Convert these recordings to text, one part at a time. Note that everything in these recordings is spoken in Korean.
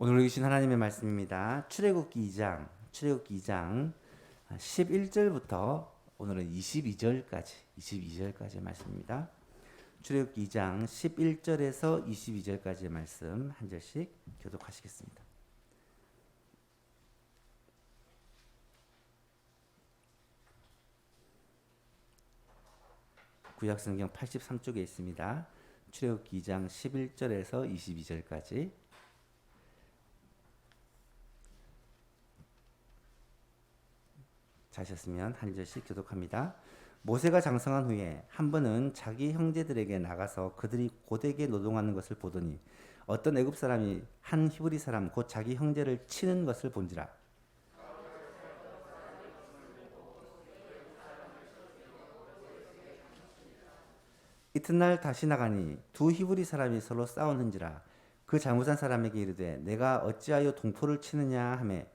오늘 읽으신 하나님의 말씀입니다. 출애굽기 2장 11절부터 오늘은 22절까지의 말씀입니다. 출애굽기 2장 11절에서 22절까지의 말씀 한 절씩 교독하시겠습니다. 구약성경 83쪽에 있습니다. 출애굽기 2장 11절에서 22절까지. 자셨으면 한 절씩 교독합니다. 모세가 장성한 후에 한 번은 자기 형제들에게 나가서 그들이 고되게 노동하는 것을 보더니 어떤 애굽 사람이 한 히브리 사람 곧 자기 형제를 치는 것을 본지라. 이튿날 다시 나가니 두 히브리 사람이 서로 싸우는지라. 그 잘못한 사람에게 이르되 내가 어찌하여 동포를 치느냐 하매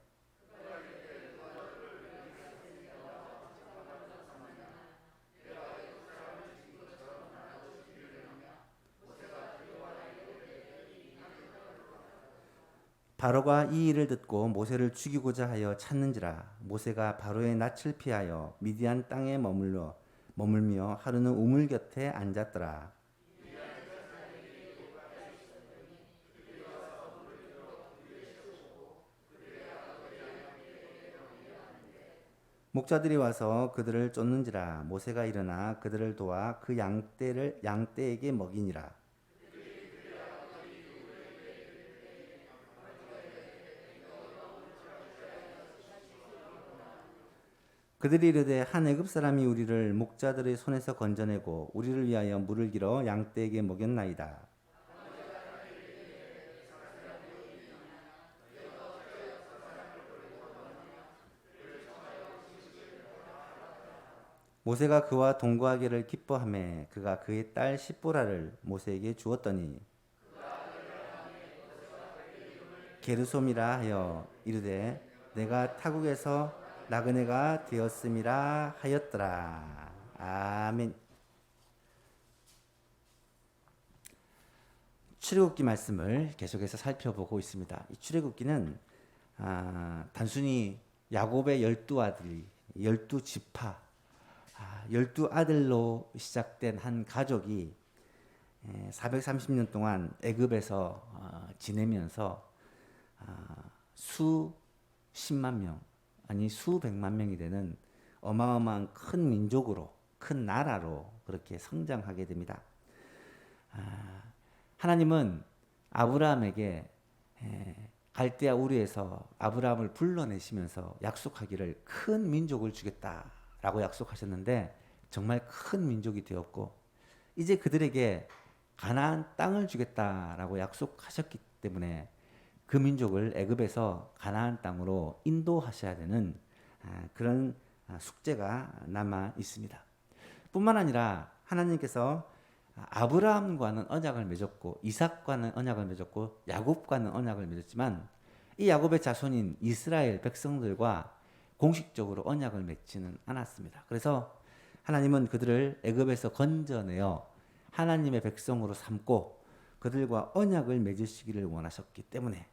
바로가 이 일을 듣고 모세를 죽이고자 하여 찾는지라. 모세가 바로의 낯을 피하여 미디안 땅에 머물며 하루는 우물 곁에 앉았더라. 목자들이 와서 그들을 쫓는지라. 모세가 일어나 그들을 도와 그 양떼에게 먹이니라. 그들이 이르되 한 애굽 사람이 우리를 목자들의 손에서 건져내고 우리를 위하여 물을 길어 양떼에게 먹였나이다. 모세가 그와 동거하기를 기뻐하며 그가 그의 딸 십보라를 모세에게 주었더니 게르솜이라 하여 이르되 내가 타국에서 나그네가 되었음이라 하였더라. 아멘. 출애굽기 말씀을 계속해서 살펴보고 있습니다. 이 출애굽기는 단순히 야곱의 12아들이 12지파 12아들로 시작된 한 가족이 430년 동안 애굽에서 지내면서 수십만 명 아니 수백만 명이 되는 어마어마한 큰 민족으로 큰 나라로 그렇게 성장하게 됩니다. 하나님은 아브라함에게 갈대아 우르에서 아브라함을 불러내시면서 약속하기를 큰 민족을 주겠다라고 약속하셨는데 정말 큰 민족이 되었고 이제 그들에게 가나안 땅을 주겠다라고 약속하셨기 때문에 그 민족을 애굽에서 가나안 땅으로 인도하셔야 되는 그런 숙제가 남아 있습니다. 뿐만 아니라 하나님께서 아브라함과는 언약을 맺었고 이삭과는 언약을 맺었고 야곱과는 언약을 맺었지만 이 야곱의 자손인 이스라엘 백성들과 공식적으로 언약을 맺지는 않았습니다. 그래서 하나님은 그들을 애굽에서 건져내어 하나님의 백성으로 삼고 그들과 언약을 맺으시기를 원하셨기 때문에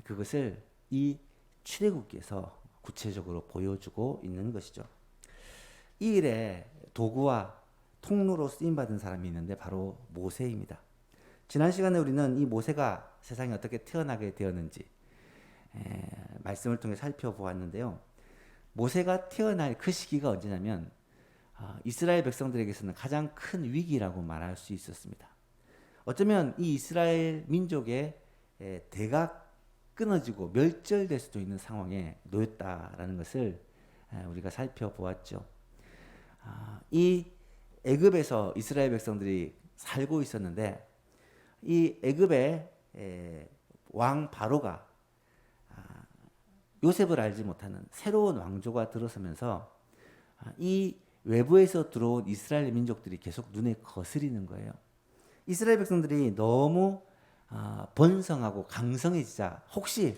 그것을 이 출애굽기에서 구체적으로 보여주고 있는 것이죠. 이 일에 도구와 통로로 쓰임받은 사람이 있는데 바로 모세입니다. 지난 시간에 우리는 이 모세가 세상에 어떻게 태어나게 되었는지 말씀을 통해 살펴보았는데요. 모세가 태어날 그 시기가 언제냐면 이스라엘 백성들에게서는 가장 큰 위기라고 말할 수 있었습니다. 어쩌면 이 이스라엘 민족의 대가 끊어지고 멸절될 수도 있는 상황에 놓였다라는 것을 우리가 살펴보았죠. 이 애굽에서 이스라엘 백성들이 살고 있었는데 이 애굽의 왕 바로가 요셉을 알지 못하는 새로운 왕조가 들어서면서 이 외부에서 들어온 이스라엘 민족들이 계속 눈에 거스리는 거예요. 이스라엘 백성들이 너무 번성하고 강성해지자 혹시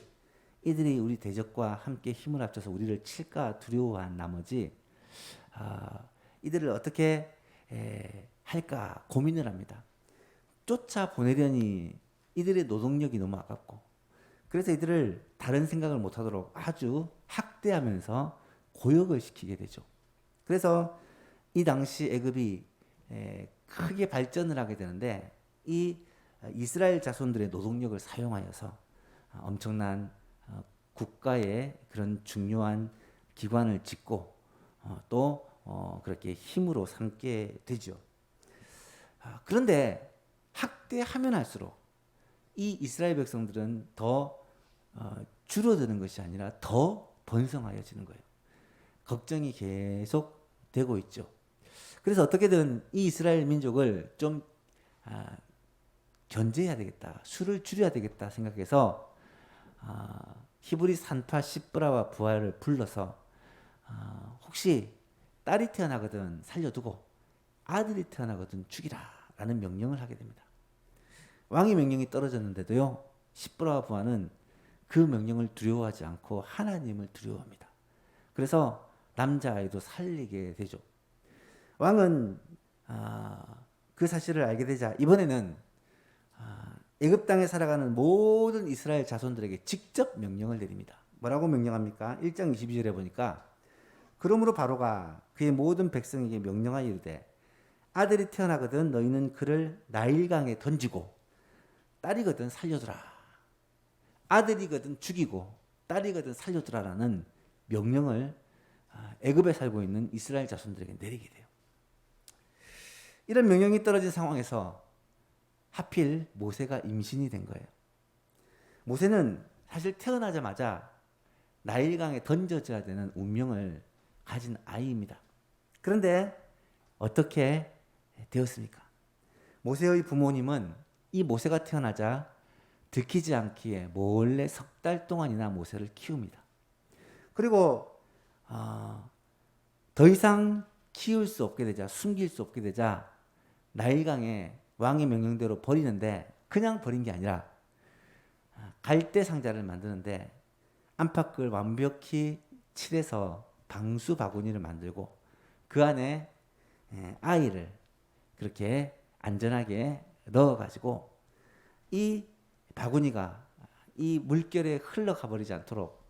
이들이 우리 대적과 함께 힘을 합쳐서 우리를 칠까 두려워한 나머지 이들을 어떻게 할까 고민을 합니다. 쫓아 보내려니 이들의 노동력이 너무 아깝고 그래서 이들을 다른 생각을 못하도록 아주 학대하면서 고역을 시키게 되죠. 그래서 이 당시 애굽이 크게 발전을 하게 되는데 이 이스라엘 자손들의 노동력을 사용하여서 엄청난 국가의 그런 중요한 기관을 짓고 또 그렇게 힘으로 삼게 되죠. 그런데 학대하면 할수록 이 이스라엘 백성들은 더 줄어드는 것이 아니라 더 번성하여지는 거예요. 걱정이 계속 되고 있죠. 그래서 어떻게든 이 이스라엘 민족을 좀 견제해야 되겠다, 수를 줄여야 되겠다 생각해서 히브리 산파 시브라와 부하를 불러서 혹시 딸이 태어나거든 살려두고 아들이 태어나거든 죽이라라는 명령을 하게 됩니다. 왕의 명령이 떨어졌는데도요, 시브라와 부하는 그 명령을 두려워하지 않고 하나님을 두려워합니다. 그래서 남자아이도 살리게 되죠. 왕은 그 사실을 알게 되자 이번에는 애굽 땅에 살아가는 모든 이스라엘 자손들에게 직접 명령을 내립니다. 뭐라고 명령합니까? 1장 22절에 보니까 그러므로 바로가 그의 모든 백성에게 명령하여 이르되 아들이 태어나거든 너희는 그를 나일강에 던지고 딸이거든 살려두라. 아들이거든 죽이고 딸이거든 살려두라라는 명령을 애굽에 살고 있는 이스라엘 자손들에게 내리게 돼요. 이런 명령이 떨어진 상황에서 하필 모세가 임신이 된 거예요. 모세는 사실 태어나자마자 나일강에 던져져야 되는 운명을 가진 아이입니다. 그런데 어떻게 되었습니까? 모세의 부모님은 이 모세가 태어나자 들키지 않기에 몰래 석 달 동안이나 모세를 키웁니다. 그리고 더 이상 키울 수 없게 되자, 숨길 수 없게 되자 나일강에 왕의 명령대로 버리는데 그냥 버린 게 아니라 갈대 상자를 만드는데 안팎을 완벽히 칠해서 방수 바구니를 만들고 그 안에 아이를 그렇게 안전하게 넣어가지고 이 바구니가 이 물결에 흘러가 버리지 않도록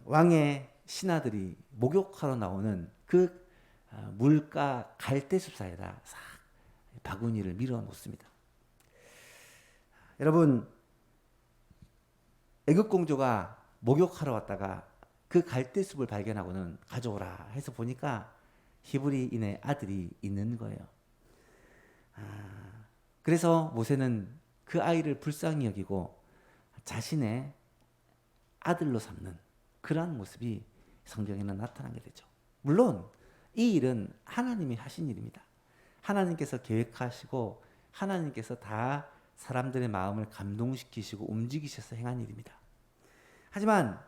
왕의 신하들이 목욕하러 나오는 그 물가 갈대숲 사이에다 싹 바구니를 밀어 놓습니다. 여러분, 애굽 공주가 목욕하러 왔다가 그 갈대숲을 발견하고는 가져오라 해서 보니까 히브리인의 아들이 있는 거예요. 그래서 모세는 그 아이를 불쌍히 여기고 자신의 아들로 삼는 그러한 모습이 성경에는 나타나게 되죠. 물론 이 일은 하나님이 하신 일입니다. 하나님께서 계획하시고 하나님께서 다 사람들의 마음을 감동시키시고 움직이셔서 행한 일입니다. 하지만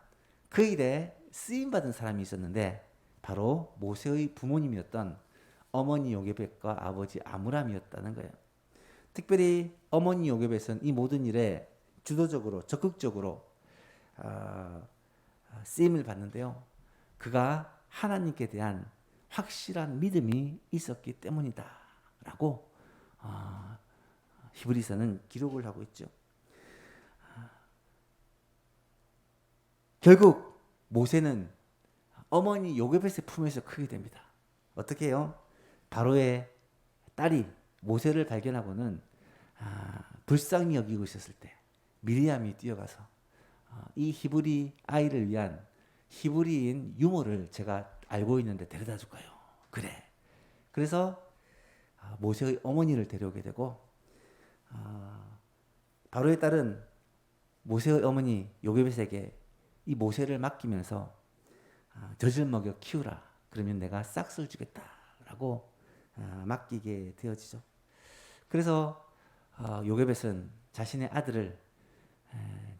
그 일에 쓰임받은 사람이 있었는데 바로 모세의 부모님이었던 어머니 요게벳과 아버지 아므람이었다는 거예요. 특별히 어머니 요게벳은 이 모든 일에 주도적으로 적극적으로 쓰임을 받는데요. 그가 하나님께 대한 확실한 믿음이 있었기 때문이다 라고 히브리서는 기록을 하고 있죠. 결국 모세는 어머니 요게벳의 품에서 크게 됩니다. 어떻게 해요? 바로의 딸이 모세를 발견하고는 불쌍히 여기고 있었을 때 미리암이 뛰어가서 이 히브리 아이를 위한 히브리인 유모를 제가 알고 있는데 데려다 줄 거예요. 그래. 그래서 모세의 어머니를 데려오게 되고 바로의 딸은 모세의 어머니 요게벳에게 이 모세를 맡기면서 젖을 먹여 키우라. 그러면 내가 싹쓸 주겠다라고 맡기게 되어지죠. 그래서 요게벳은 자신의 아들을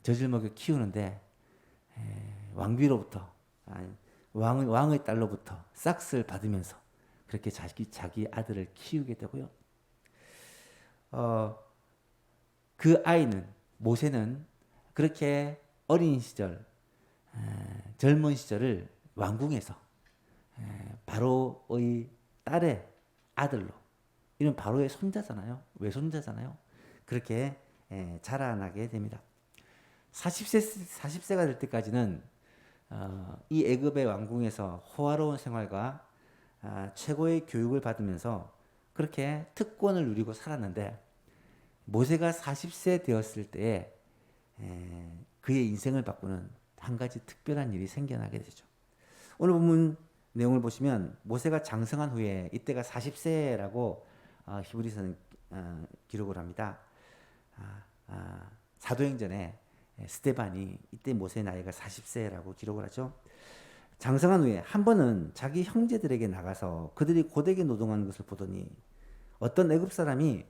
젖을 먹여 키우는데 왕비로부터 왕의 딸로부터 싹쓸 받으면서 그렇게 자기 아들을 키우게 되고요. 그 아이는 모세는 그렇게 어린 시절 젊은 시절을 왕궁에서 바로의 딸의 아들로 이런 바로의 손자잖아요. 외손자잖아요. 그렇게 자라나게 됩니다. 40세가 될 때까지는 이 애굽의 왕궁에서 호화로운 생활과 최고의 교육을 받으면서 그렇게 특권을 누리고 살았는데 모세가 40세 되었을 때에 그의 인생을 바꾸는 한 가지 특별한 일이 생겨나게 되죠. 오늘 본문 내용을 보시면 모세가 장성한 후에 이때가 40세라고 히브리서는 기록을 합니다. 사도행전에 스데반이 이때 모세의 나이가 40세라고 기록을 하죠. 장성한 후에 한 번은 자기 형제들에게 나가서 그들이 고되게 노동하는 것을 보더니 어떤 애굽 사람이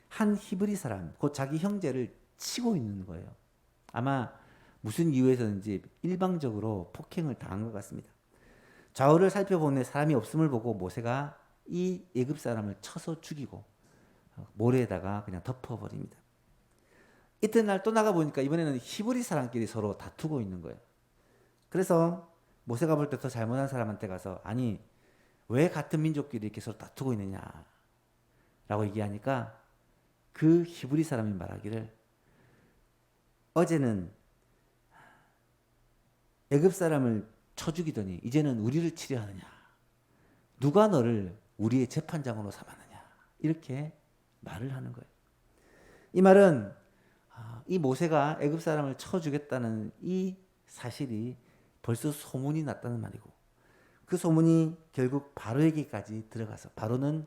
한 히브리 사람 곧 자기 형제를 치고 있는 거예요. 아마 무슨 이유에서인지 일방적으로 폭행을 당한 것 같습니다. 좌우를 살펴보니 사람이 없음을 보고 모세가 이 애굽 사람을 쳐서 죽이고 모래에다가 그냥 덮어버립니다. 이튿날 또 나가보니까 이번에는 히브리 사람끼리 서로 다투고 있는 거예요. 그래서 모세가 볼 때 더 잘못한 사람한테 가서 아니 왜 같은 민족끼리 이렇게 서로 다투고 있느냐 라고 얘기하니까 그 히브리 사람이 말하기를 어제는 애굽 사람을 쳐 죽이더니 이제는 우리를 치려 하느냐 누가 너를 우리의 재판장으로 삼았느냐 이렇게 말을 하는 거예요. 이 말은 이 모세가 애굽 사람을 쳐 죽였다는 이 사실이 벌써 소문이 났다는 말이고 그 소문이 결국 바로에게까지 들어가서 바로는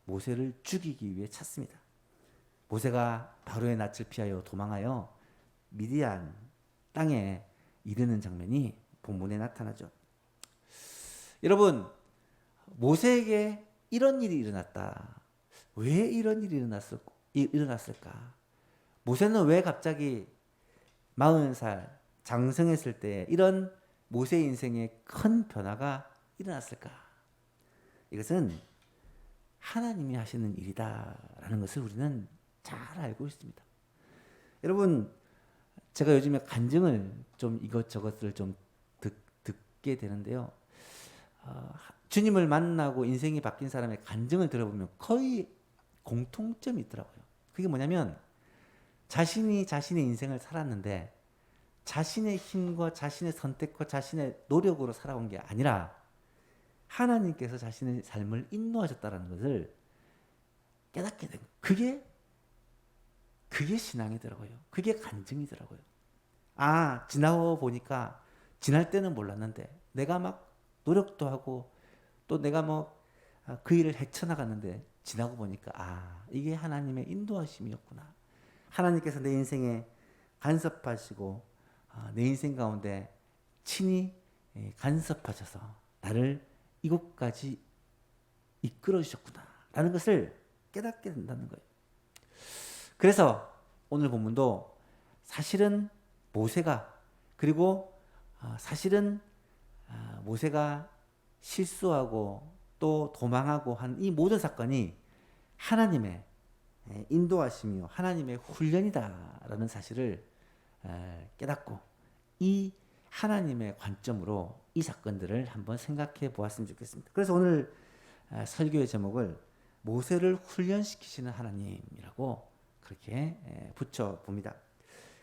모세를 죽이기 위해 찾습니다. 모세가 바로의 낯을 피하여 도망하여 미디안 땅에 이르는 장면이 본문에 나타나죠. 여러분 모세에게 이런 일이 일어났다. 왜 이런 일이 일어났을까? 모세는 왜 갑자기 40살 장성했을 때 이런 모세 인생에 큰 변화가 일어났을까? 이것은 하나님이 하시는 일이다라는 것을 우리는 잘 알고 있습니다. 여러분, 제가 요즘에 간증을 좀 이것저것을 좀 듣게 되는데요. 주님을 만나고 인생이 바뀐 사람의 간증을 들어보면 거의 공통점이 있더라고요. 그게 뭐냐면 자신이 자신의 인생을 살았는데 자신의 힘과 자신의 선택과 자신의 노력으로 살아온 게 아니라 하나님께서 자신의 삶을 인도하셨다는 것을 깨닫게 된 거예요. 그게 신앙이더라고요. 그게 간증이더라고요. 지나고 보니까 지날 때는 몰랐는데 내가 막 노력도 하고 또 내가 그 일을 헤쳐나갔는데 지나고 보니까 이게 하나님의 인도하심이었구나. 하나님께서 내 인생에 간섭하시고 내 인생 가운데 친히 간섭하셔서 나를 이곳까지 이끌어 주셨구나 라는 것을 깨닫게 된다는 거예요. 그래서 오늘 본문도 사실은 모세가 그리고 사실은 모세가 실수하고 또 도망하고 한 이 모든 사건이 하나님의 인도하심이요 하나님의 훈련이다라는 사실을 깨닫고 이 하나님의 관점으로 이 사건들을 한번 생각해 보았으면 좋겠습니다. 그래서 오늘 설교의 제목을 모세를 훈련시키시는 하나님이라고 그렇게 붙여봅니다.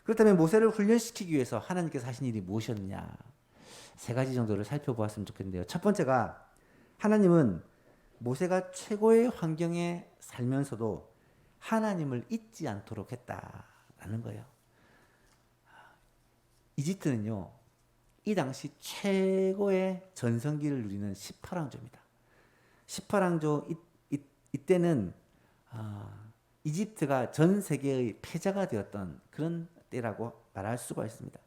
그렇다면 모세를 훈련시키기 위해서 하나님께서 하신 일이 무엇이었느냐 세 가지 정도를 살펴보았으면 좋겠는데요. 첫 번째가 하나님은 모세가 최고의 환경에 살면서도 하나님을 잊지 않도록 했다라는 거예요. 이집트는요, 이 당시 최고의 전성기를 누리는 18왕조입니다. 18왕조 이때는 이집트가 전 세계의 패자가 되었던 그런 때라고 말할 수가 있습니다.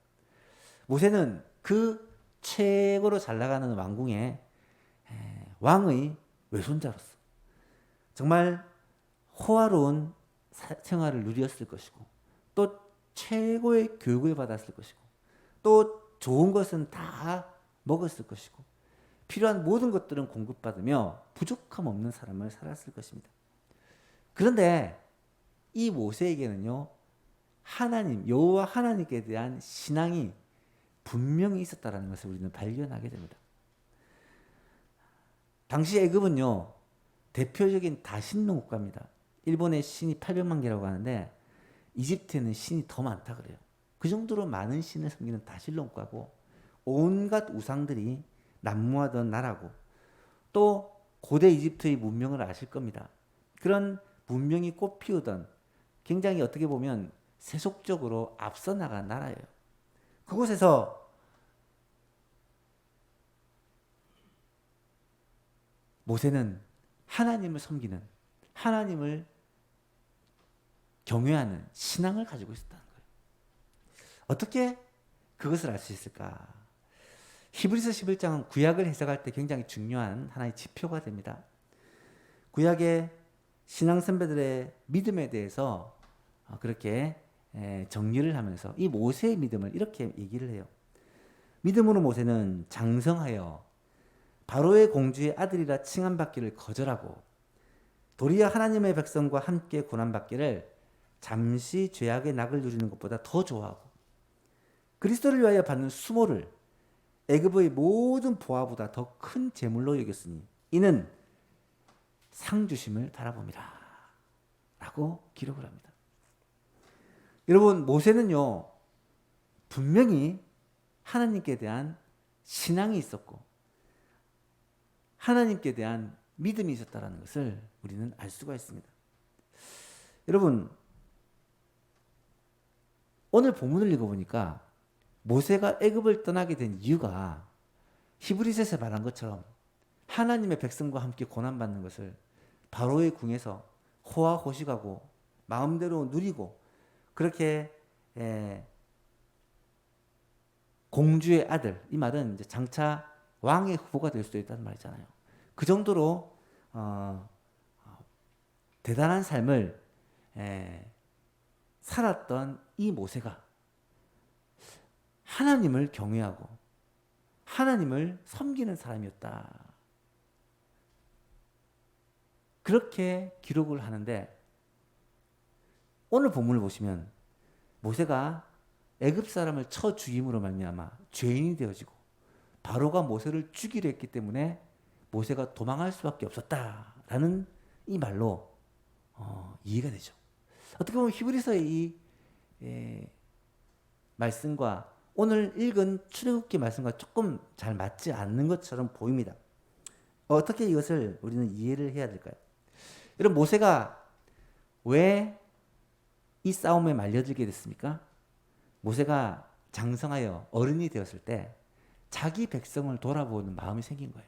모세는 그 최고로 잘 나가는 왕궁의 왕의 외손자로서 정말 호화로운 생활을 누렸을 것이고 또 최고의 교육을 받았을 것이고 또 좋은 것은 다 먹었을 것이고 필요한 모든 것들은 공급받으며 부족함 없는 삶을 살았을 것입니다. 그런데 이 모세에게는요 하나님 여호와 하나님께 대한 신앙이 분명히 있었다는 것을 우리는 발견하게 됩니다. 당시 애굽은요 대표적인 다신능 국가입니다. 일본의 신이 800만 개라고 하는데 이집트에는 신이 더 많다 그래요. 그 정도로 많은 신을 섬기는 다실론 국가고 온갖 우상들이 난무하던 나라고 또 고대 이집트의 문명을 아실 겁니다. 그런 문명이 꽃피우던 굉장히 어떻게 보면 세속적으로 앞서 나간 나라예요. 그곳에서 모세는 하나님을 섬기는 하나님을 경외하는 신앙을 가지고 있었다는 거예요. 어떻게 그것을 알 수 있을까? 히브리서 11장은 구약을 해석할 때 굉장히 중요한 하나의 지표가 됩니다. 구약의 신앙 선배들의 믿음에 대해서 그렇게 정리를 하면서 이 모세의 믿음을 이렇게 얘기를 해요. 믿음으로 모세는 장성하여 바로의 공주의 아들이라 칭함받기를 거절하고 도리어 하나님의 백성과 함께 고난받기를 잠시 죄악의 낙을 누리는 것보다 더 좋아하고 그리스도를 위하여 받는 수모를 애굽의 모든 보화보다 더 큰 재물로 여겼으니 이는 상 주심을 바라봅니다. 라고 기록을 합니다. 여러분 모세는요 분명히 하나님께 대한 신앙이 있었고 하나님께 대한 믿음이 있었다는 것을 우리는 알 수가 있습니다. 여러분 오늘 본문을 읽어보니까 모세가 애굽을 떠나게 된 이유가 히브리서에서 말한 것처럼 하나님의 백성과 함께 고난받는 것을 바로의 궁에서 호화호식하고 마음대로 누리고 그렇게 공주의 아들 이 말은 이제 장차 왕의 후보가 될 수도 있다는 말이잖아요. 그 정도로 대단한 삶을 살았던 이 모세가 하나님을 경외하고 하나님을 섬기는 사람이었다. 그렇게 기록을 하는데 오늘 본문을 보시면 모세가 애굽 사람을 쳐 죽임으로 말미암아 죄인이 되어지고 바로가 모세를 죽이려 했기 때문에 모세가 도망할 수밖에 없었다라는 이 말로 이해가 되죠. 어떻게 보면 히브리서의 이 말씀과 오늘 읽은 출애굽기 말씀과 조금 잘 맞지 않는 것처럼 보입니다. 어떻게 이것을 우리는 이해를 해야 될까요? 여러분 모세가 왜 이 싸움에 말려들게 됐습니까? 모세가 장성하여 어른이 되었을 때 자기 백성을 돌아보는 마음이 생긴 거예요.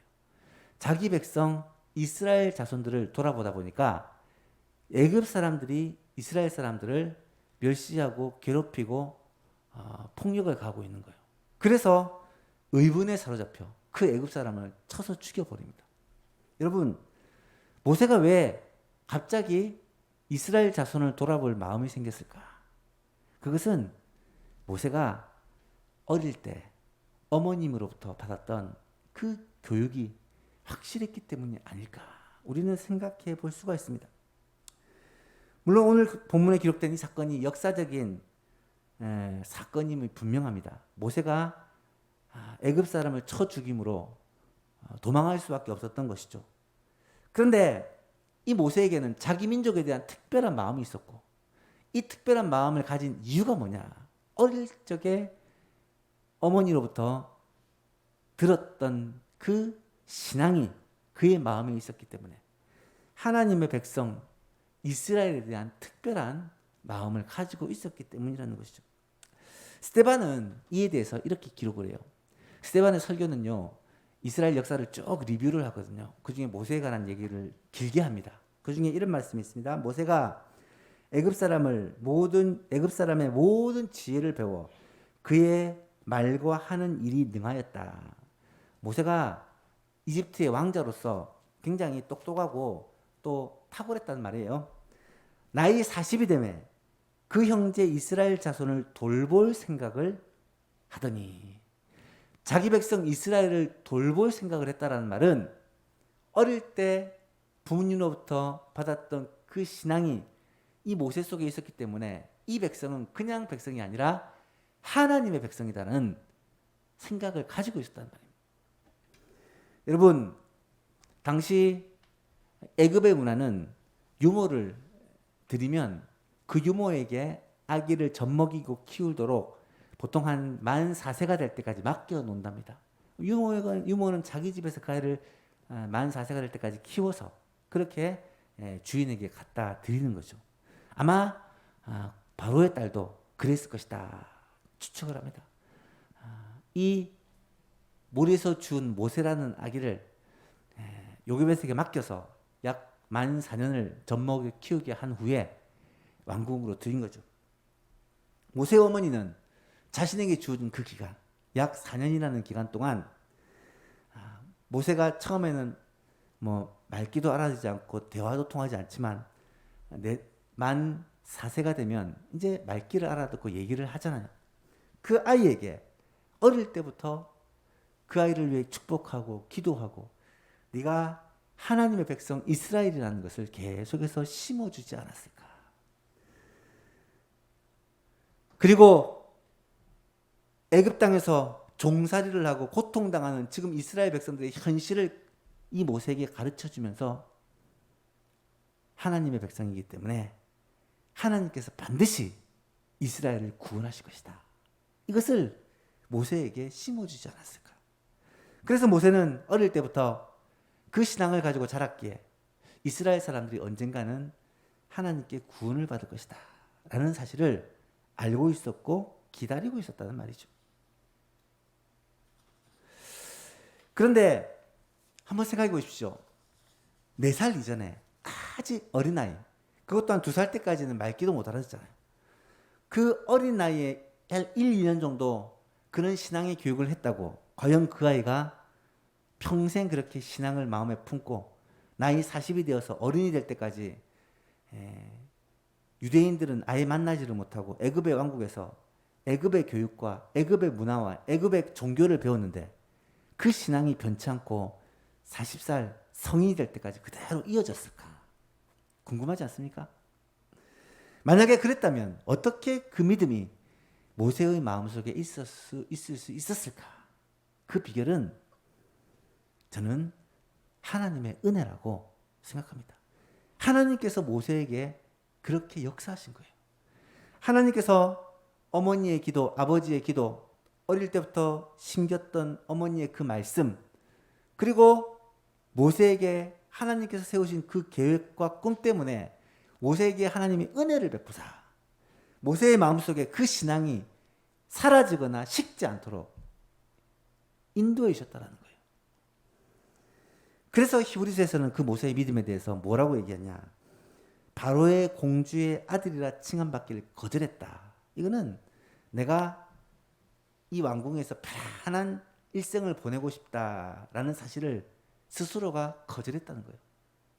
자기 백성 이스라엘 자손들을 돌아보다 보니까 애굽 사람들이 이스라엘 사람들을 멸시하고 괴롭히고 폭력을 가하고 있는 거예요. 그래서 의분에 사로잡혀 그 애굽 사람을 쳐서 죽여버립니다. 여러분 모세가 왜 갑자기 이스라엘 자손을 돌아볼 마음이 생겼을까? 그것은 모세가 어릴 때 어머님으로부터 받았던 그 교육이 확실했기 때문이 아닐까 우리는 생각해 볼 수가 있습니다. 물론 오늘 본문에 기록된 이 사건이 역사적인 사건임이 분명합니다. 모세가 애굽 사람을 쳐 죽임으로 도망할 수밖에 없었던 것이죠. 그런데 이 모세에게는 자기 민족에 대한 특별한 마음이 있었고 이 특별한 마음을 가진 이유가 뭐냐? 어릴 적에 어머니로부터 들었던 그 신앙이 그의 마음에 있었기 때문에 하나님의 백성 이스라엘에 대한 특별한 마음을 가지고 있었기 때문이라는 것이죠. 스데반은 이에 대해서 이렇게 기록을 해요. 스데반의 설교는요. 이스라엘 역사를 쭉 리뷰를 하거든요. 그 중에 모세에 관한 얘기를 길게 합니다. 그 중에 이런 말씀이 있습니다. 모세가 애굽 사람의 모든 지혜를 배워 그의 말과 하는 일이 능하였다. 모세가 이집트의 왕자로서 굉장히 똑똑하고 또 탁월했단 말이에요. 나이 40이 되매 그 형제 이스라엘 자손을 돌볼 생각을 하더니 자기 백성 이스라엘을 돌볼 생각을 했다라는 말은 어릴 때 부모님으로부터 받았던 그 신앙이 이 모세 속에 있었기 때문에 이 백성은 그냥 백성이 아니라 하나님의 백성이라는 생각을 가지고 있었단 말입니다. 여러분 당시 애굽의 문화는 유모를 드리면 그 유모에게 아기를 젖먹이고 키우도록 보통 한 만 4세가 될 때까지 맡겨 놓는답니다. 유모는 자기 집에서 그 아이를 만 4세가 될 때까지 키워서 그렇게 주인에게 갖다 드리는 거죠. 아마 바로의 딸도 그랬을 것이다 추측을 합니다. 이 몰에서 준 모세라는 아기를 요게벳에게 맡겨서 약 만 4년을 젖먹여 키우게 한 후에 왕궁으로 들인 거죠. 모세 어머니는 자신에게 주어진 그 기간, 약 4년이라는 기간 동안 모세가 처음에는 뭐 말귀도 알아듣지 않고 대화도 통하지 않지만 만 4세가 되면 이제 말귀를 알아듣고 얘기를 하잖아요. 그 아이에게 어릴 때부터 그 아이를 위해 축복하고 기도하고 네가 하나님의 백성 이스라엘이라는 것을 계속해서 심어주지 않았을까. 그리고 애굽 땅에서 종살이를 하고 고통당하는 지금 이스라엘 백성들의 현실을 이 모세에게 가르쳐주면서 하나님의 백성이기 때문에 하나님께서 반드시 이스라엘을 구원하실 것이다. 이것을 모세에게 심어주지 않았을까. 그래서 모세는 어릴 때부터 그 신앙을 가지고 자랐기에 이스라엘 사람들이 언젠가는 하나님께 구원을 받을 것이다 라는 사실을 알고 있었고 기다리고 있었다는 말이죠. 그런데 한번 생각해 보십시오. 4살 이전에 아직 어린아이, 그것도 한 2살 때까지는 말귀도 못 알아듣잖아요. 그 어린 나이에 한 1, 2년 정도 그런 신앙의 교육을 했다고 과연 그 아이가 평생 그렇게 신앙을 마음에 품고 나이 40이 되어서 어른이 될 때까지 유대인들은 아예 만나지를 못하고 애굽의 왕국에서 애굽의 교육과 애굽의 문화와 애굽의 종교를 배웠는데 그 신앙이 변치 않고 40살 성인이 될 때까지 그대로 이어졌을까? 궁금하지 않습니까? 만약에 그랬다면 어떻게 그 믿음이 모세의 마음속에 있을 수 있었을까? 그 비결은 저는 하나님의 은혜라고 생각합니다. 하나님께서 모세에게 그렇게 역사하신 거예요. 하나님께서 어머니의 기도, 아버지의 기도, 어릴 때부터 심겼던 어머니의 그 말씀, 그리고 모세에게 하나님께서 세우신 그 계획과 꿈 때문에 모세에게 하나님이 은혜를 베푸사 모세의 마음속에 그 신앙이 사라지거나 식지 않도록 인도해 주셨다는 거예요. 그래서 히브리서에서는 그 모세의 믿음에 대해서 뭐라고 얘기하냐. 바로의 공주의 아들이라 칭함받기를 거절했다. 이거는 내가 이 왕궁에서 편안한 일생을 보내고 싶다라는 사실을 스스로가 거절했다는 거예요.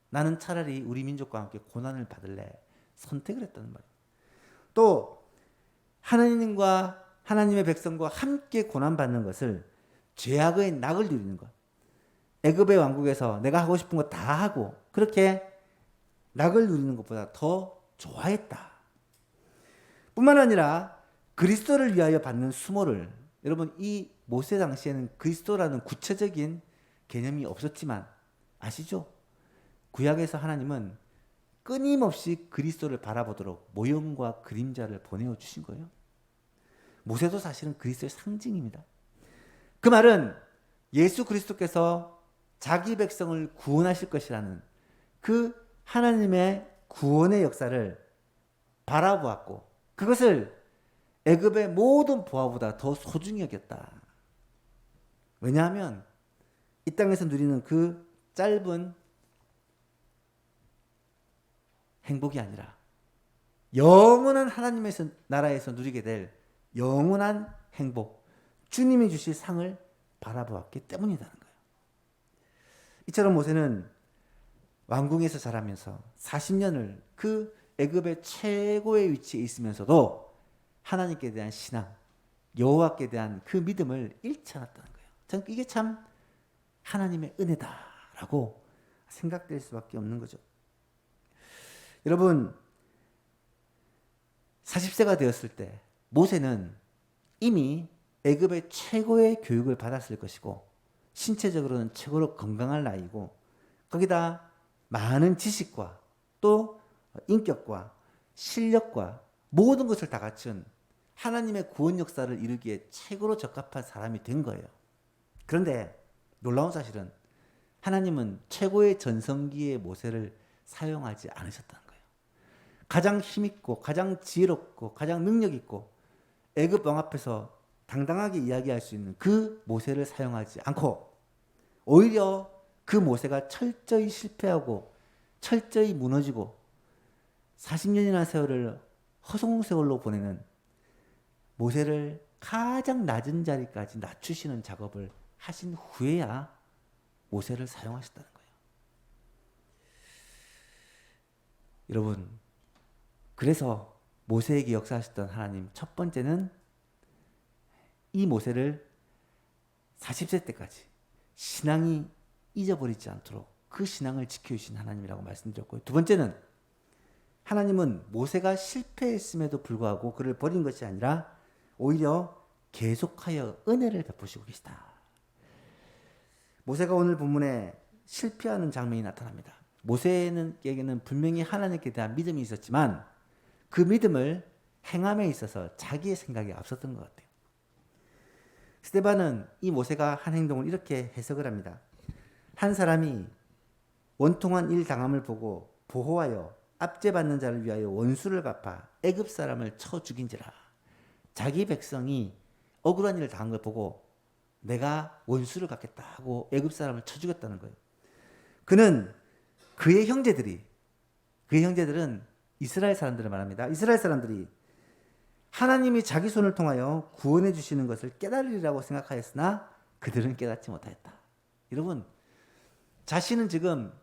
나는 차라리 우리 민족과 함께 고난을 받을래 선택을 했다는 말이에요. 또 하나님과 하나님의 백성과 함께 고난받는 것을 죄악의 낙을 누리는 것. 애굽의 왕국에서 내가 하고 싶은 거 다 하고 그렇게 낙을 누리는 것보다 더 좋아했다. 뿐만 아니라 그리스도를 위하여 받는 수모를, 여러분 이 모세 당시에는 그리스도라는 구체적인 개념이 없었지만 아시죠? 구약에서 하나님은 끊임없이 그리스도를 바라보도록 모형과 그림자를 보내어 주신 거예요. 모세도 사실은 그리스도의 상징입니다. 그 말은 예수 그리스도께서 자기 백성을 구원하실 것이라는 그 하나님의 구원의 역사를 바라보았고 그것을 애굽의 모든 보화보다 더 소중히 여겼다. 왜냐하면 이 땅에서 누리는 그 짧은 행복이 아니라 영원한 하나님의 나라에서 누리게 될 영원한 행복, 주님이 주실 상을 바라보았기 때문이라는 거예요. 이처럼 모세는 왕궁에서 자라면서 40년을 그 애굽의 최고의 위치에 있으면서도 하나님께 대한 신앙, 여호와께 대한 그 믿음을 잃지 않았다는 거예요. 저는 이게 참 하나님의 은혜다라고 생각될 수밖에 없는 거죠. 여러분 40세가 되었을 때 모세는 이미 애굽의 최고의 교육을 받았을 것이고 신체적으로는 최고로 건강할 나이고 거기다 많은 지식과 또 인격과 실력과 모든 것을 다 갖춘 하나님의 구원 역사를 이루기에 최고로 적합한 사람이 된 거예요. 그런데 놀라운 사실은 하나님은 최고의 전성기의 모세를 사용하지 않으셨다는 거예요. 가장 힘있고 가장 지혜롭고 가장 능력있고 애굽 왕 앞에서 당당하게 이야기할 수 있는 그 모세를 사용하지 않고 오히려 그 모세가 철저히 실패하고 철저히 무너지고 40년이나 세월을 허송세월로 보내는 모세를 가장 낮은 자리까지 낮추시는 작업을 하신 후에야 모세를 사용하셨다는 거예요. 여러분, 그래서 모세에게 역사하셨던 하나님, 첫 번째는 이 모세를 40세 때까지 신앙이 잊어버리지 않도록 그 신앙을 지켜주신 하나님이라고 말씀드렸고요. 두 번째는 하나님은 모세가 실패했음에도 불구하고 그를 버린 것이 아니라 오히려 계속하여 은혜를 베푸시고 계시다. 모세가 오늘 본문에 실패하는 장면이 나타납니다. 모세에게는 분명히 하나님께 대한 믿음이 있었지만 그 믿음을 행함에 있어서 자기의 생각이 앞섰던 것 같아요. 스데반은 이 모세가 한 행동을 이렇게 해석을 합니다. 한 사람이 원통한 일 당함을 보고 보호하여 압제받는 자를 위하여 원수를 갚아 애굽 사람을 쳐 죽인지라. 자기 백성이 억울한 일을 당한 걸 보고 내가 원수를 갚겠다 하고 애굽 사람을 쳐 죽였다는 거예요. 그는 그의 형제들은 이스라엘 사람들을 말합니다. 이스라엘 사람들이 하나님이 자기 손을 통하여 구원해 주시는 것을 깨달으리라고 생각하였으나 그들은 깨닫지 못하였다. 여러분, 자신은 지금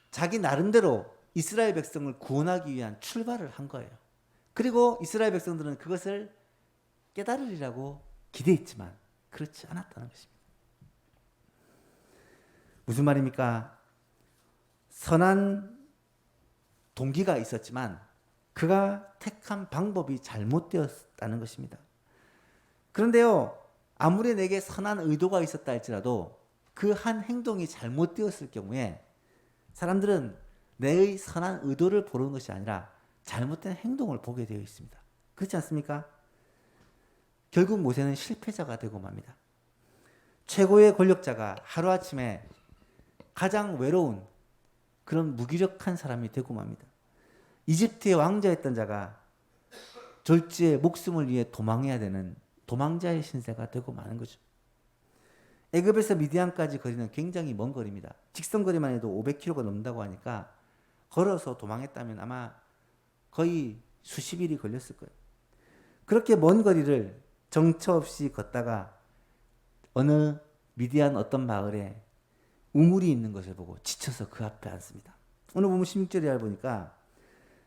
자기 나름대로 이스라엘 백성을 구원하기 위한 출발을 한 거예요. 그리고 이스라엘 백성들은 그것을 깨달으리라고 기대했지만 그렇지 않았다는 것입니다. 무슨 말입니까? 선한 동기가 있었지만 그가 택한 방법이 잘못되었다는 것입니다. 그런데요, 아무리 내게 선한 의도가 있었다 할지라도 그 한 행동이 잘못되었을 경우에 사람들은 내의 선한 의도를 보는 것이 아니라 잘못된 행동을 보게 되어 있습니다. 그렇지 않습니까? 결국 모세는 실패자가 되고 맙니다. 최고의 권력자가 하루아침에 가장 외로운 그런 무기력한 사람이 되고 맙니다. 이집트의 왕자였던 자가 졸지에 목숨을 위해 도망해야 되는 도망자의 신세가 되고 마는 거죠. 애굽에서 미디안까지 거리는 굉장히 먼 거리입니다. 직선거리만 해도 500km가 넘는다고 하니까 걸어서 도망했다면 아마 거의 수십 일이 걸렸을 거예요. 그렇게 먼 거리를 정처 없이 걷다가 어느 미디안 어떤 마을에 우물이 있는 것을 보고 지쳐서 그 앞에 앉습니다. 오늘 보면 16절에 보니까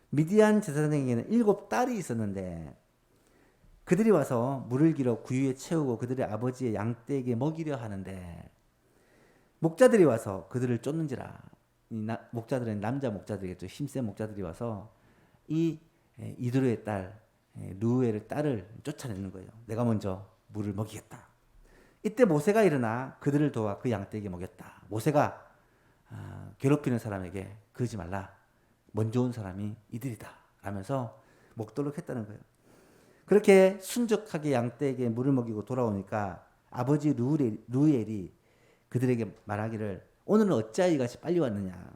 미디안 제사장에게는 7딸이 있었는데 그들이 와서 물을 길어 구유에 채우고 그들의 아버지의 양떼에게 먹이려 하는데 목자들이 와서 그들을 쫓는지라. 목자들은 남자 목자들이겠죠. 힘센 목자들이 와서 이 이드로의 딸 르우엘의 딸을 쫓아내는 거예요. 내가 먼저 물을 먹이겠다. 이때 모세가 일어나 그들을 도와 그 양떼에게 먹였다. 모세가 괴롭히는 사람에게 그러지 말라. 먼저 온 사람이 이들이다. 라면서 먹도록 했다는 거예요. 그렇게 순적하게 양떼에게 물을 먹이고 돌아오니까 아버지 루엘이 그들에게 말하기를 오늘은 어찌하여 이같이 빨리 왔느냐.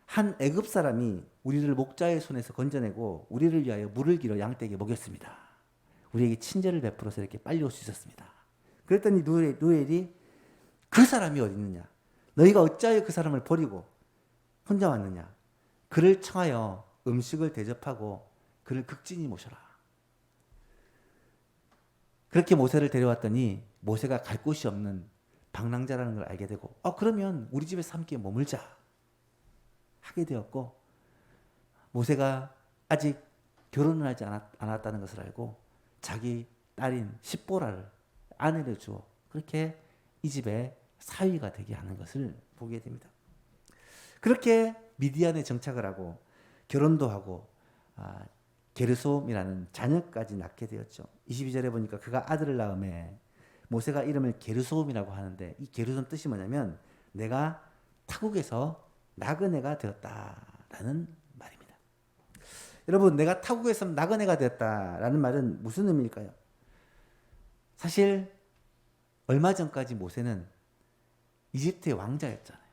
한 애굽 사람이 우리를 목자의 손에서 건져내고 우리를 위하여 물을 길어 양떼에게 먹였습니다. 우리에게 친절을 베풀어서 이렇게 빨리 올 수 있었습니다. 그랬더니 루엘이 그 사람이 어디 있느냐. 너희가 어찌하여 그 사람을 버리고 혼자 왔느냐. 그를 청하여 음식을 대접하고 그를 극진히 모셔라. 그렇게 모세를 데려왔더니 모세가 갈 곳이 없는 방랑자라는 걸 알게 되고 그러면 우리 집에서 함께 머물자 하게 되었고 모세가 아직 결혼을 하지 않았다는 것을 알고 자기 딸인 십보라를 아내를 주어 그렇게 이 집의 사위가 되게 하는 것을 보게 됩니다. 그렇게 미디안에 정착을 하고 결혼도 하고 게르솜이라는 자녀까지 낳게 되었죠. 22절에 보니까 그가 아들을 낳음에 모세가 이름을 게르솜이라고 하는데 이 게르솜 뜻이 뭐냐면 내가 타국에서 나그네가 되었다라는 말입니다. 여러분, 내가 타국에서 나그네가 되었다라는 말은 무슨 의미일까요? 사실 얼마 전까지 모세는 이집트의 왕자였잖아요.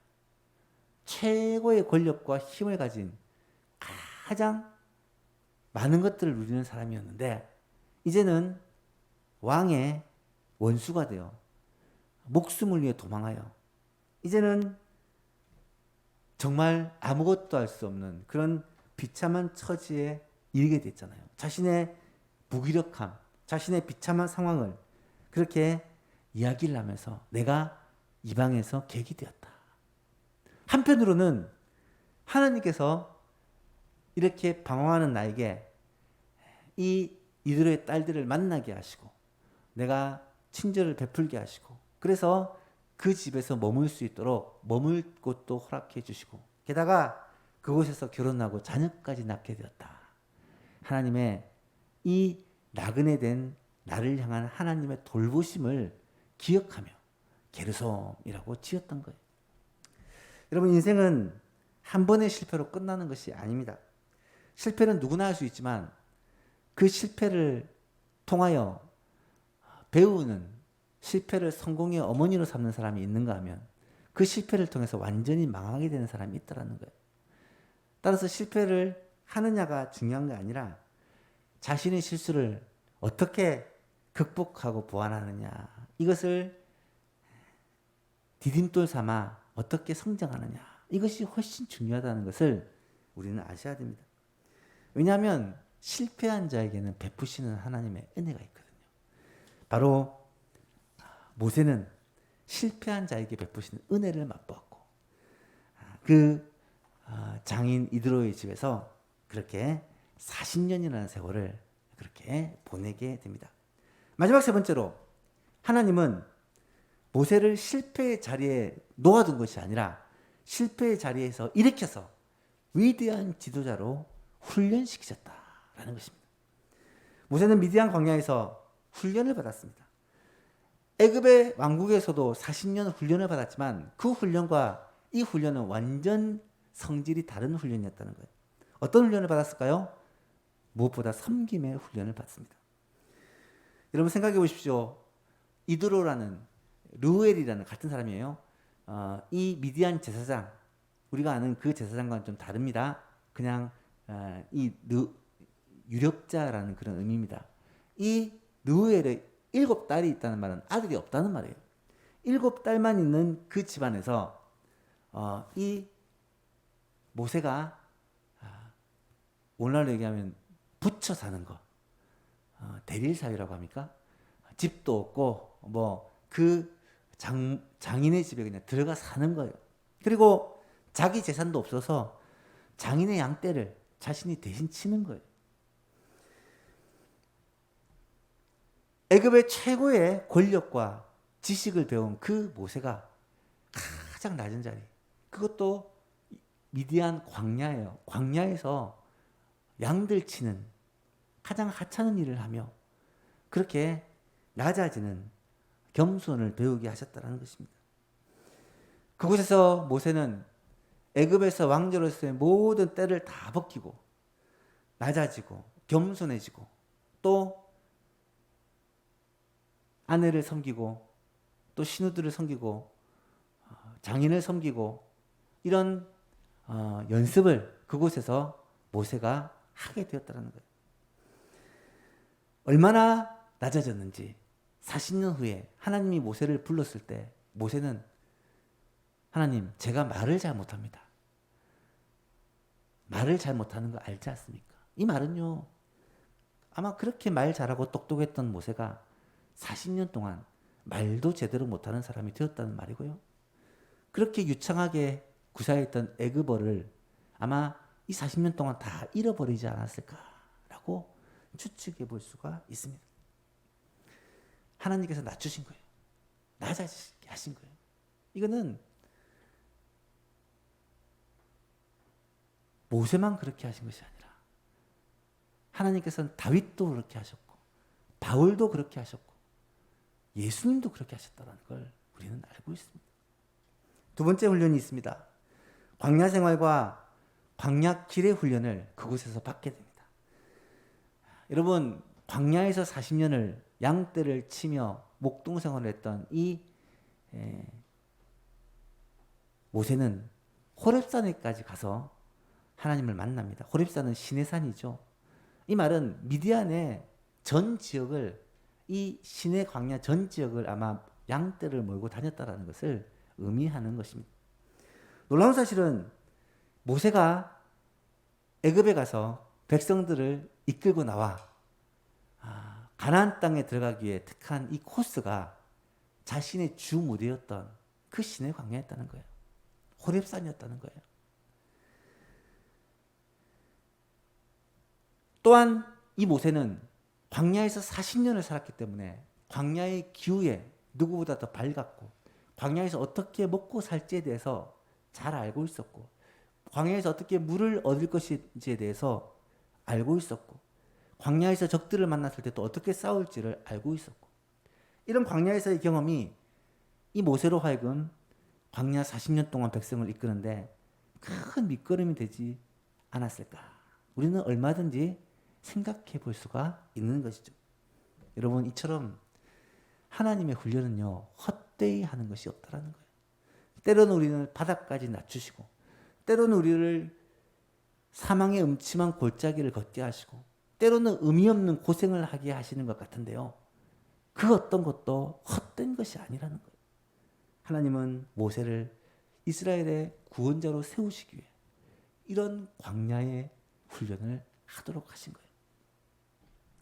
최고의 권력과 힘을 가진 가장 많은 것들을 누리는 사람이었는데 이제는 왕의 원수가 되어 목숨을 위해 도망하여 이제는 정말 아무것도 할 수 없는 그런 비참한 처지에 이르게 됐잖아요. 자신의 무기력함, 자신의 비참한 상황을 그렇게 이야기를 하면서 내가 이방에서 객이 되었다. 한편으로는 하나님께서 이렇게 방황하는 나에게 이들의 딸들을 만나게 하시고 내가 친절을 베풀게 하시고 그래서 그 집에서 머물 수 있도록 머물 곳도 허락해 주시고 게다가 그곳에서 결혼하고 자녀까지 낳게 되었다. 하나님의 이 나그네 된 나를 향한 하나님의 돌보심을 기억하며 게르솜이라고 지었던 거예요. 여러분, 인생은 한 번의 실패로 끝나는 것이 아닙니다. 실패는 누구나 할 수 있지만 그 실패를 통하여 배우는 실패를 성공의 어머니로 삼는 사람이 있는가 하면 그 실패를 통해서 완전히 망하게 되는 사람이 있다는 거예요. 따라서 실패를 하느냐가 중요한 게 아니라 자신의 실수를 어떻게 극복하고 보완하느냐 이것을 디딤돌 삼아 어떻게 성장하느냐 이것이 훨씬 중요하다는 것을 우리는 아셔야 됩니다. 왜냐하면 실패한 자에게는 베푸시는 하나님의 은혜가 있거든요. 바로 모세는 실패한 자에게 베푸시는 은혜를 맛보았고 그 장인 이드로의 집에서 그렇게 40년이라는 세월을 그렇게 보내게 됩니다. 마지막 세 번째로 하나님은 모세를 실패의 자리에 놓아둔 것이 아니라 실패의 자리에서 일으켜서 위대한 지도자로 훈련시키셨다라는 것입니다. 모세는 미디안 광야에서 훈련을 받았습니다. 애굽의 왕국에서도 40년 훈련을 받았지만 그 훈련과 이 훈련은 완전 성질이 다른 훈련이었다는 거예요. 어떤 훈련을 받았을까요? 무엇보다 섬김의 훈련을 받습니다. 여러분 생각해 보십시오. 이드로라는 르우엘이라는 같은 사람이에요. 이 미디안 제사장 우리가 아는 그 제사장과는 좀 다릅니다. 그냥 유력자라는 그런 의미입니다. 이 르우엘의 7딸이 있다는 말은 아들이 없다는 말이에요. 7딸만 있는 그 집안에서 이 모세가 오늘날로 얘기하면 붙여 사는 거 대릴 사회라고 합니까? 집도 없고 뭐 그 장인의 집에 그냥 들어가 사는 거예요. 그리고 자기 재산도 없어서 장인의 양떼를 자신이 대신 치는 거예요. 애굽의 최고의 권력과 지식을 배운 그 모세가 가장 낮은 자리, 그것도 미디안 광야예요. 광야에서 양들 치는 가장 하찮은 일을 하며 그렇게 낮아지는 겸손을 배우게 하셨다는 것입니다. 그곳에서 모세는 애굽에서 왕자로서의 모든 때를 다 벗기고 낮아지고 겸손해지고 또 아내를 섬기고 또 신우들을 섬기고 장인을 섬기고 이런 연습을 그곳에서 모세가 하게 되었다는 거예요. 얼마나 낮아졌는지 40년 후에 하나님이 모세를 불렀을 때 모세는 하나님, 제가 말을 잘 못합니다. 말을 잘 못하는 거 알지 않습니까? 이 말은요, 아마 그렇게 말 잘하고 똑똑했던 모세가 40년 동안 말도 제대로 못하는 사람이 되었다는 말이고요. 그렇게 유창하게 구사했던 애굽어를 아마 이 40년 동안 다 잃어버리지 않았을까라고 추측해 볼 수가 있습니다. 하나님께서 낮추신 거예요. 낮아지게 하신 거예요. 이거는 모세만 그렇게 하신 것이 아니라 하나님께서는 다윗도 그렇게 하셨고 바울도 그렇게 하셨고 예수님도 그렇게 하셨다는 걸 우리는 알고 있습니다. 두 번째 훈련이 있습니다. 광야 생활과 광야 길의 훈련을 그곳에서 받게 됩니다. 여러분, 광야에서 40년을 양떼를 치며 목동생활을 했던 이 모세는 호렙산에까지 가서 하나님을 만납니다. 호렙산은 신의 산이죠. 이 말은 미디안의 전 지역을, 이 신의 광야 전 지역을 아마 양떼를 몰고 다녔다라는 것을 의미하는 것입니다. 놀라운 사실은 모세가 애굽에 가서 백성들을 이끌고 나와 가나안 땅에 들어가기 위해 택한 이 코스가 자신의 주 무대였던 그 신의 광야였다는 거예요. 호렙산이었다는 거예요. 또한 이 모세는 광야에서 40년을 살았기 때문에 광야의 기후에 누구보다 더 밝았고, 광야에서 어떻게 먹고 살지에 대해서 잘 알고 있었고, 광야에서 어떻게 물을 얻을 것인지에 대해서 알고 있었고, 광야에서 적들을 만났을 때 또 어떻게 싸울지를 알고 있었고, 이런 광야에서의 경험이 이 모세로 하여금 광야 40년 동안 백성을 이끄는데 큰 밑거름이 되지 않았을까? 우리는 얼마든지 생각해 볼 수가 있는 것이죠. 여러분, 이처럼 하나님의 훈련은요, 헛되이 하는 것이 없다라는 거예요. 때로는 우리는 바닥까지 낮추시고, 때로는 우리를 사망의 음침한 골짜기를 걷게 하시고, 때로는 의미 없는 고생을 하게 하시는 것 같은데요, 그 어떤 것도 헛된 것이 아니라는 거예요. 하나님은 모세를 이스라엘의 구원자로 세우시기 위해 이런 광야의 훈련을 하도록 하신 거예요.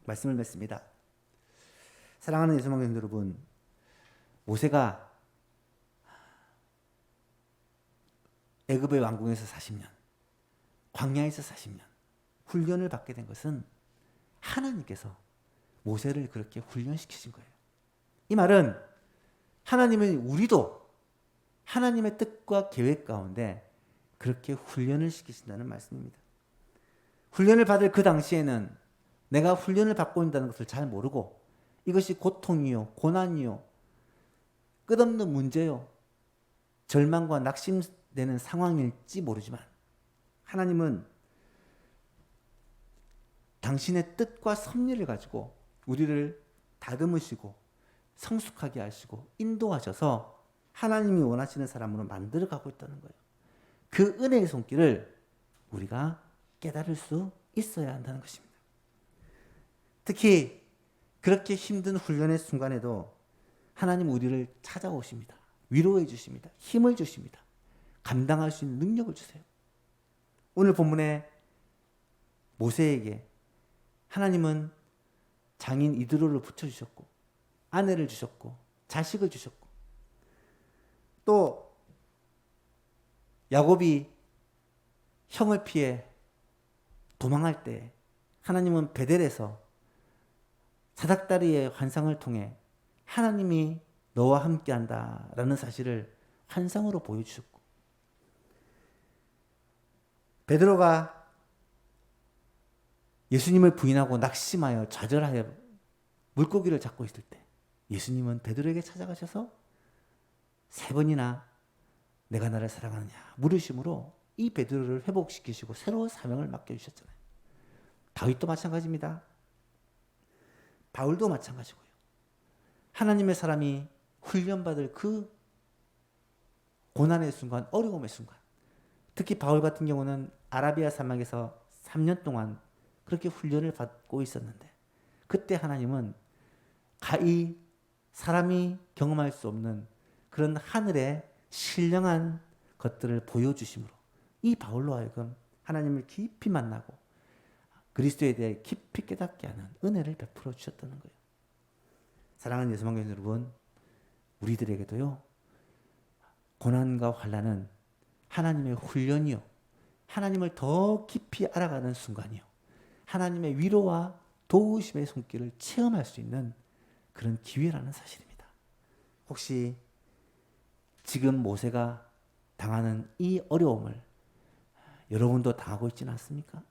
말씀을 맺습니다. 사랑하는 예수님의 여러분, 모세가 애굽의 왕궁에서 40년, 광야에서 40년 훈련을 받게 된 것은 하나님께서 모세를 그렇게 훈련시키신 거예요. 이 말은 하나님은 우리도 하나님의 뜻과 계획 가운데 그렇게 훈련을 시키신다는 말씀입니다. 훈련을 받을 그 당시에는 내가 훈련을 받고 있다는 것을 잘 모르고, 이것이 고통이요, 고난이요, 끝없는 문제요, 절망과 낙심되는 상황일지 모르지만, 하나님은 당신의 뜻과 섭리를 가지고 우리를 다듬으시고 성숙하게 하시고 인도하셔서 하나님이 원하시는 사람으로 만들어 가고 있다는 거예요. 그 은혜의 손길을 우리가 깨달을 수 있어야 한다는 것입니다. 특히 그렇게 힘든 훈련의 순간에도 하나님 우리를 찾아오십니다. 위로해 주십니다. 힘을 주십니다. 감당할 수 있는 능력을 주세요. 오늘 본문에 모세에게 하나님은 장인 이드로를 붙여주셨고, 아내를 주셨고, 자식을 주셨고, 또 야곱이 형을 피해 도망할 때 하나님은 베델에서 사닥다리의 환상을 통해 하나님이 너와 함께한다라는 사실을 환상으로 보여주셨고, 베드로가 예수님을 부인하고 낙심하여 좌절하여 물고기를 잡고 있을 때 예수님은 베드로에게 찾아가셔서 3번이나 내가 나를 사랑하느냐 물으심으로 이 베드로를 회복시키시고 새로운 사명을 맡겨주셨잖아요. 다윗도 마찬가지입니다. 바울도 마찬가지고요. 하나님의 사람이 훈련받을 그 고난의 순간, 어려움의 순간, 특히 바울 같은 경우는 아라비아 사막에서 3년 동안 그렇게 훈련을 받고 있었는데, 그때 하나님은 가히 사람이 경험할 수 없는 그런 하늘의 신령한 것들을 보여주심으로 이 바울로 하여금 하나님을 깊이 만나고 그리스도에 대해 깊이 깨닫게 하는 은혜를 베풀어 주셨다는 거예요. 사랑하는 예수님의 여러분, 우리들에게도요, 고난과 환난은 하나님의 훈련이요, 하나님을 더 깊이 알아가는 순간이요, 하나님의 위로와 도우심의 손길을 체험할 수 있는 그런 기회라는 사실입니다. 혹시 지금 모세가 당하는 이 어려움을 여러분도 당하고 있지는 않습니까?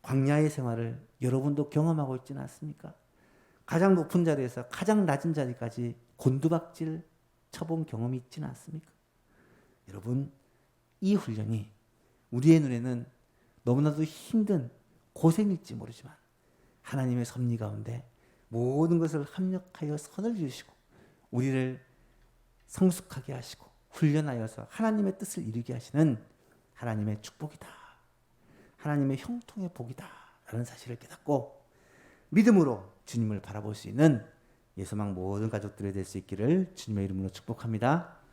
광야의 생활을 여러분도 경험하고 있지는 않습니까? 가장 높은 자리에서 가장 낮은 자리까지 곤두박질 쳐본 경험이 있지는 않습니까? 여러분, 이 훈련이 우리의 눈에는 너무나도 힘든 고생일지 모르지만 하나님의 섭리 가운데 모든 것을 합력하여 선을 이루시고 우리를 성숙하게 하시고 훈련하여서 하나님의 뜻을 이루게 하시는 하나님의 축복이다. 하나님의 형통의 복이다. 라는 사실을 깨닫고 믿음으로 주님을 바라볼 수 있는 예소망 모든 가족들이 될 수 있기를 주님의 이름으로 축복합니다.